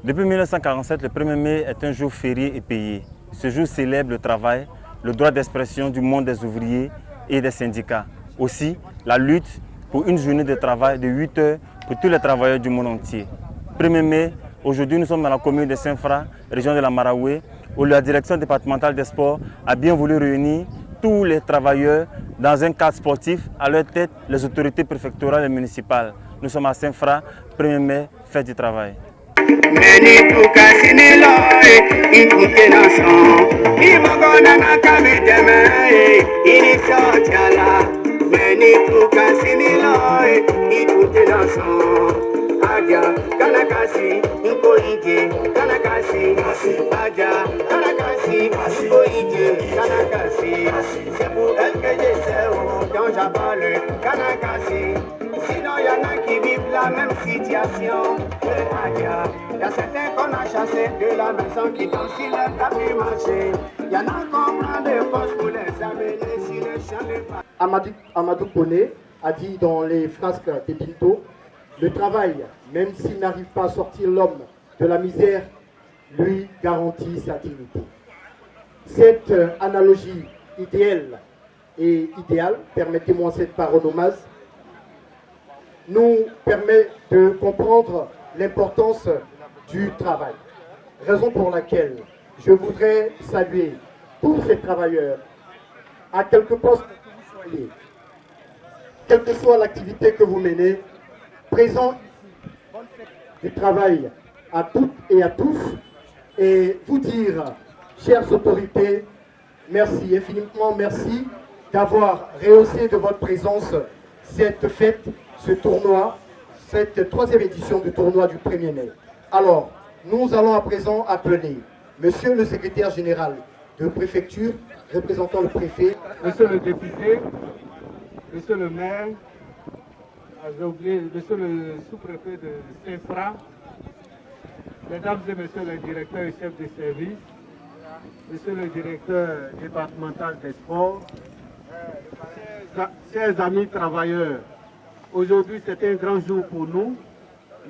Depuis 1947, le 1er mai est un jour férié et payé. Ce jour célèbre le travail, le droit d'expression du monde des ouvriers et des syndicats. Aussi, la lutte pour une journée de travail de 8 heures pour tous les travailleurs du monde entier. 1er mai, aujourd'hui nous sommes dans la commune de Saint-Fra, région de la Maraoué, où la direction départementale des sports a bien voulu réunir tous les travailleurs dans un cadre sportif, à leur tête les autorités préfectorales et municipales. Nous sommes à Saint-Fra, 1er mai, fête du travail. Kanakasi, Nkoige, Kanakasi, Aja, Kanakasi, Nkoige, Kanakasi. C'est pour elle que j'essaie dont j'avale Kanakasi. Sinon y en a qui vivent la même situation que Aja. Y a certains qu'on a chassés de la maison qui tombent sur leur tapis marché. Y en a qu'on prend de force pour les amener sur le champ de bataille. Amadou Koné a dit dans les frasques de Pinto, le travail, même s'il n'arrive pas à sortir l'homme de la misère, lui garantit sa dignité. Cette analogie idéale et idéale, permettez-moi cette paronomase, nous permet de comprendre l'importance du travail. Raison pour laquelle je voudrais saluer tous ces travailleurs, à quelque poste que vous soyez, quelle que soit l'activité que vous menez, présent du travail à toutes et à tous, et vous dire, chères autorités, merci, infiniment merci d'avoir rehaussé de votre présence cette fête, ce tournoi, cette 3e édition du tournoi du 1er mai. Alors, nous allons à présent appeler Monsieur le secrétaire général de préfecture, représentant le préfet, Monsieur le député, Monsieur le maire, j'ai oublié, Monsieur le sous-préfet de Saint-Fra, Mesdames et Messieurs les directeurs et chefs de service, Monsieur le directeur départemental des sports, chers amis travailleurs, aujourd'hui c'est un grand jour pour nous,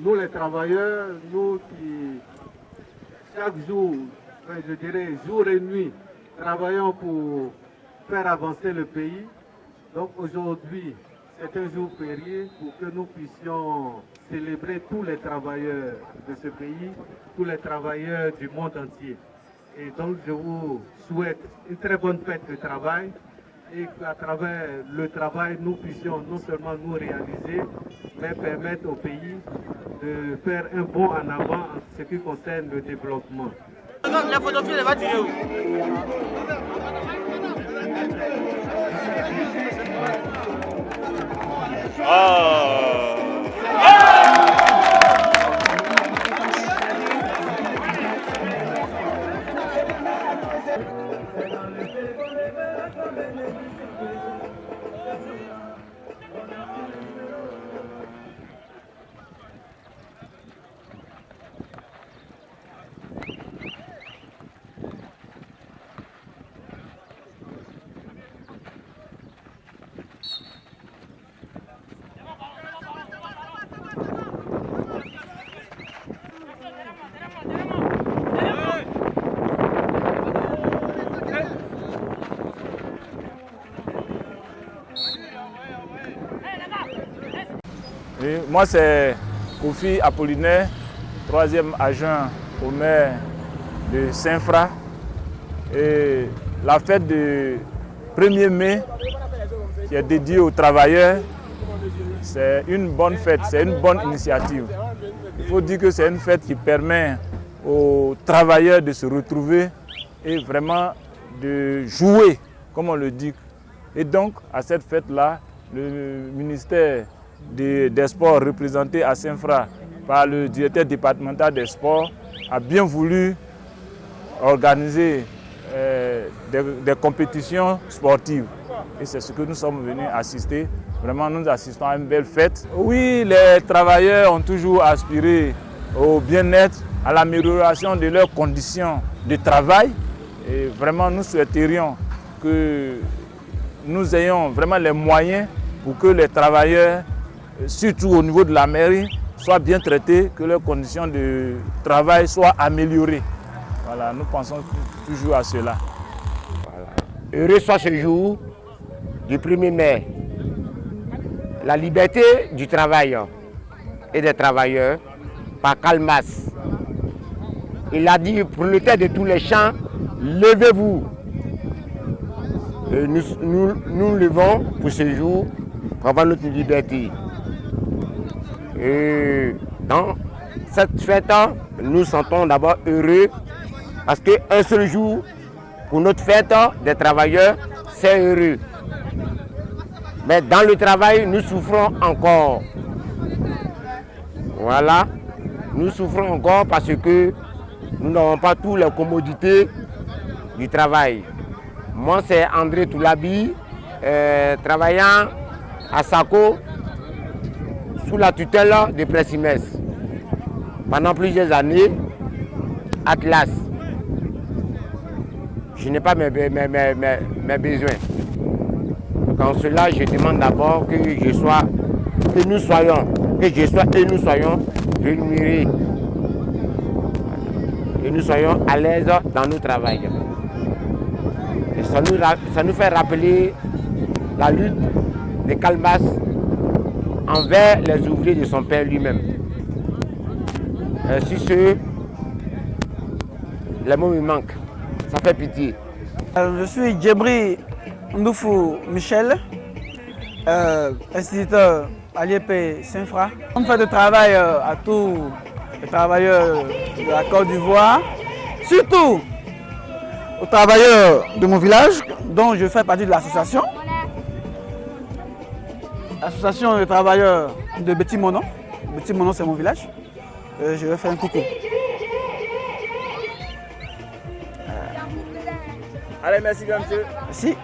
nous les travailleurs, nous qui chaque jour, je dirais jour et nuit, travaillons pour faire avancer le pays. Donc aujourd'hui, c'est un jour férié pour que nous puissions célébrer tous les travailleurs de ce pays, tous les travailleurs du monde entier. Et donc je vous souhaite une très bonne fête de travail et qu'à travers le travail, nous puissions non seulement nous réaliser, mais permettre au pays de faire un bond en avant en ce qui concerne le développement. La photographie, elle va tirer où? Oui, moi c'est Kofi Apollinaire, 3e adjoint au maire de Saint-Fra. Et la fête du 1er mai qui est dédiée aux travailleurs, c'est une bonne fête, c'est une bonne initiative. Il faut dire que c'est une fête qui permet aux travailleurs de se retrouver et vraiment de jouer, comme on le dit. Et donc, à cette fête-là, le ministère des Sports représenté à Saint-Fra par le directeur départemental des sports a bien voulu organiser des compétitions sportives. Et c'est ce que nous sommes venus assister. Vraiment, nous assistons à une belle fête. Oui, les travailleurs ont toujours aspiré au bien-être, à l'amélioration de leurs conditions de travail. Et vraiment, nous souhaiterions que nous ayons vraiment les moyens pour que les travailleurs, surtout au niveau de la mairie, soient bien traités, que leurs conditions de travail soient améliorées. Voilà, nous pensons toujours à cela. Voilà. Heureux soit ce jour du 1er mai. La liberté du travail et des travailleurs par Karl Marx. Il a dit, prolétaires de tous les champs, levez-vous. Et nous levons pour ce jour pour avoir notre liberté. Et dans cette fête, nous sentons d'abord heureux parce qu'un seul jour pour notre fête des travailleurs, c'est heureux. Mais dans le travail, nous souffrons encore. Voilà, nous souffrons encore parce que nous n'avons pas toutes les commodités du travail. Moi, c'est André Toulabi, travaillant à Sako, sous la tutelle de Pressimes. Pendant plusieurs années, Atlas. Je n'ai pas mes besoins. Quand cela, je demande d'abord que nous soyons rémunérés. Et nous soyons à l'aise dans nos travail. Et ça nous fait rappeler la lutte de Karl Marx envers les ouvriers de son père lui-même. Sur ce, les mots me manquent. Ça fait pitié. Je suis Djebri Ndoufou Michel, instituteur à l'IEP Saint-Fra. On fait de travail à tous les travailleurs de la Côte d'Ivoire, surtout aux travailleurs de mon village, dont je fais partie de l'association. L'association des travailleurs de Petit Monon. Petit Monon, c'est mon village. Je vais faire un coucou. Allez, merci bien, monsieur. Merci.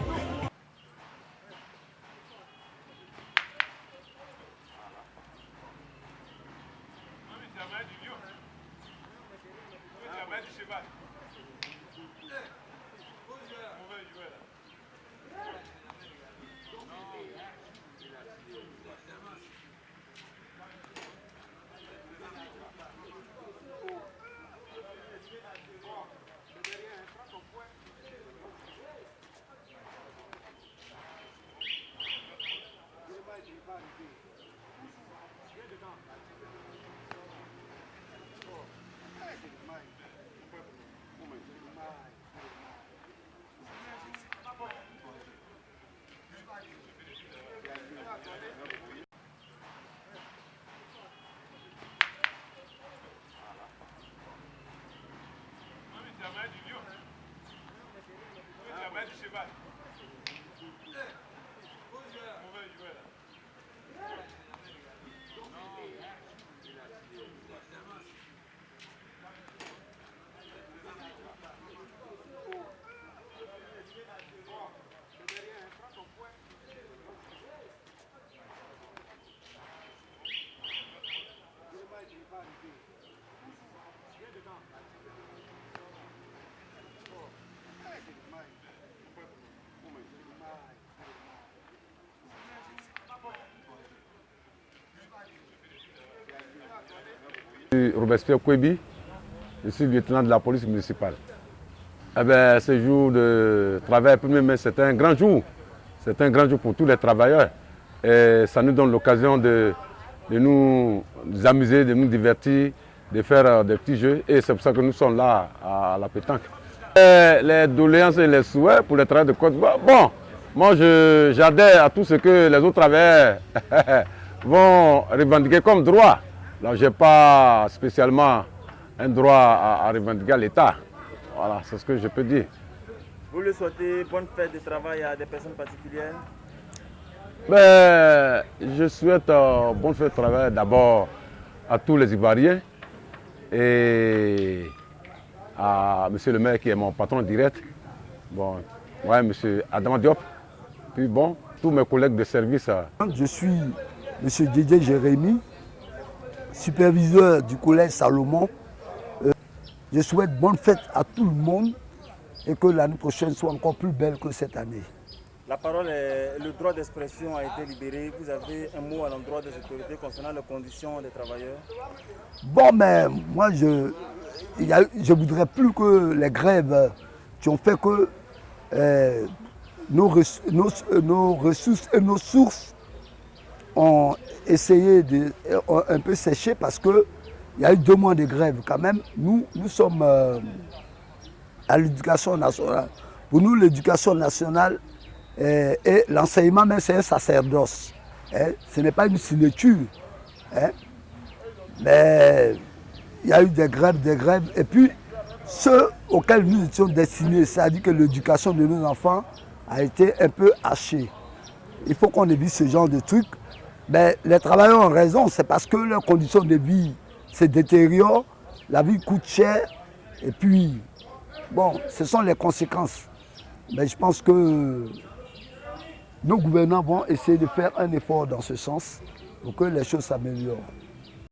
Robespierre Kouebi, je suis lieutenant de la police municipale. Eh bien, ce jour de travail 1er mai, c'est un grand jour. C'est un grand jour pour tous les travailleurs. Et ça nous donne l'occasion de nous amuser, de nous divertir, de faire des petits jeux. Et c'est pour ça que nous sommes là à la pétanque. Les doléances et les souhaits pour les travailleurs de Côte d'Ivoire. Bon, moi j'adhère à tout ce que les autres travailleurs vont revendiquer comme droit. Alors, je n'ai pas spécialement un droit à revendiquer à l'État. Voilà, c'est ce que je peux dire. Vous le souhaitez bonne fête de travail à des personnes particulières? Ben, je souhaite bonne fête de travail d'abord à tous les Ivoiriens et à M. le maire qui est mon patron direct. Bon, ouais, M. Adam Diop. Puis bon, tous mes collègues de service. Je suis M. Didier Jérémy, superviseur du collège Salomon. Je souhaite bonne fête à tout le monde et que l'année prochaine soit encore plus belle que cette année. La parole est, le droit d'expression a été libéré. Vous avez un mot à l'endroit des autorités concernant les conditions des travailleurs? Bon, mais moi, je voudrais plus que les grèves qui ont fait que nos ressources et nos sources ont essayé de un peu sécher parce qu'il y a eu 2 mois de grève quand même. Nous sommes à l'éducation nationale. Pour nous, l'éducation nationale et l'enseignement, même c'est un sacerdoce. Ce n'est pas une signature. Mais il y a eu des grèves. Et puis, ceux auxquels nous étions destinés, c'est-à-dire que l'éducation de nos enfants a été un peu hachée. Il faut qu'on évite ce genre de trucs. Mais les travailleurs ont raison, c'est parce que leurs conditions de vie se détériorent, la vie coûte cher, et puis, bon, ce sont les conséquences. Mais je pense que nos gouvernants vont essayer de faire un effort dans ce sens pour que les choses s'améliorent.